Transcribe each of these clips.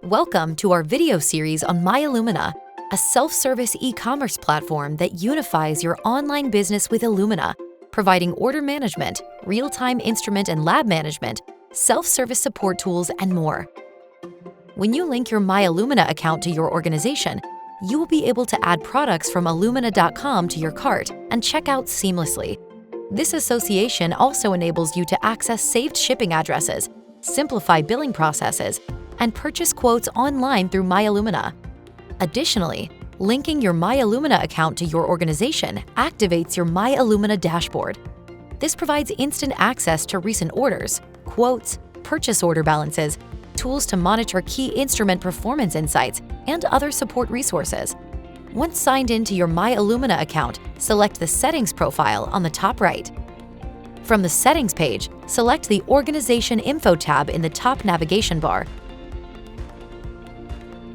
Welcome to our video series on MyIllumina, a self-service e-commerce platform that unifies your online business with Illumina, providing order management, real-time instrument and lab management, self-service support tools, and more. When you link your MyIllumina account to your organization, you will be able to add products from Illumina.com to your cart and check out seamlessly. This association also enables you to access saved shipping addresses, simplify billing processes, and purchase quotes online through MyIllumina. Additionally, linking your MyIllumina account to your organization activates your MyIllumina dashboard. This provides instant access to recent orders, quotes, purchase order balances, tools to monitor key instrument performance insights, and other support resources. Once signed into your MyIllumina account, select the Settings profile on the top right. From the Settings page, select the Organization Info tab in the top navigation bar.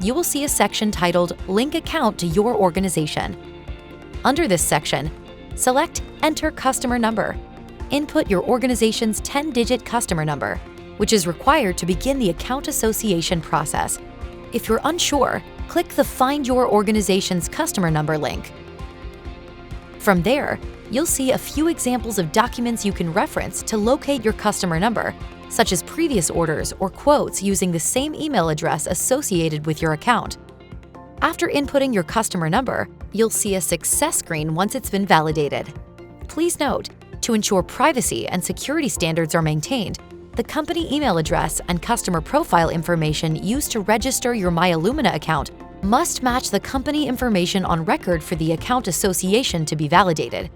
You will see a section titled Link Account to Your Organization. Under this section, select Enter Customer Number. Input your organization's 10-digit customer number, which is required to begin the account association process. If you're unsure, click the Find Your Organization's Customer Number link. From there, you'll see a few examples of documents you can reference to locate your customer number, such as previous orders or quotes using the same email address associated with your account. After inputting your customer number, you'll see a success screen once it's been validated. Please note, to ensure privacy and security standards are maintained, the company email address and customer profile information used to register your MyIllumina account must match the company information on record for the account association to be validated.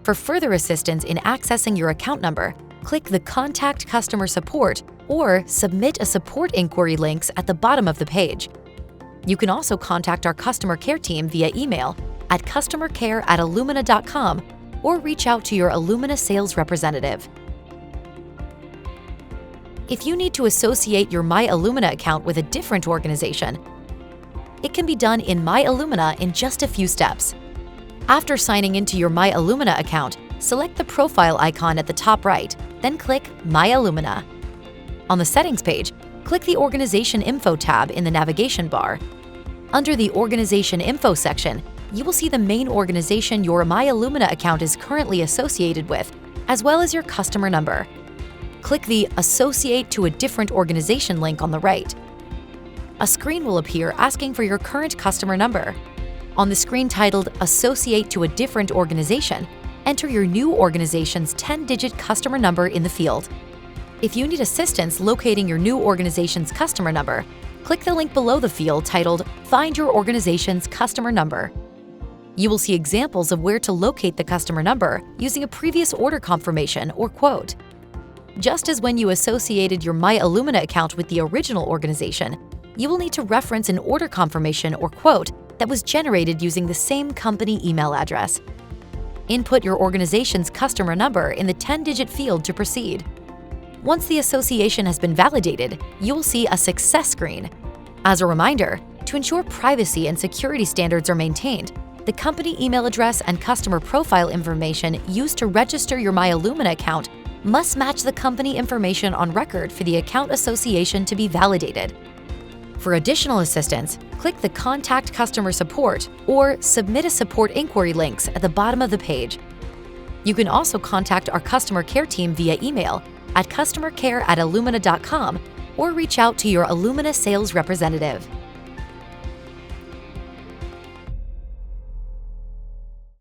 For further assistance in accessing your account number, click the Contact Customer Support or Submit a Support Inquiry links at the bottom of the page. You can also contact our customer care team via email at customercare@illumina.com or reach out to your Illumina sales representative. If you need to associate your MyIllumina account with a different organization, it can be done in MyIllumina in just a few steps. After signing into your MyIllumina account, select the profile icon at the top right, then click MyIllumina. On the Settings page, click the Organization Info tab in the navigation bar. Under the Organization Info section, you will see the main organization your MyIllumina account is currently associated with, as well as your customer number. Click the Associate to a Different Organization link on the right. A screen will appear asking for your current customer number. On the screen titled Associate to a Different Organization, enter your new organization's 10-digit customer number in the field. If you need assistance locating your new organization's customer number, click the link below the field titled Find Your Organization's Customer Number. You will see examples of where to locate the customer number using a previous order confirmation or quote. Just as when you associated your MyIllumina account with the original organization, you will need to reference an order confirmation or quote that was generated using the same company email address. Input your organization's customer number in the 10-digit field to proceed. Once the association has been validated, you will see a success screen. As a reminder, to ensure privacy and security standards are maintained, the company email address and customer profile information used to register your MyIllumina account must match the company information on record for the account association to be validated. For additional assistance, click the Contact Customer Support or Submit a Support Inquiry links at the bottom of the page. You can also contact our customer care team via email at customercare@illumina.com or reach out to your Illumina sales representative.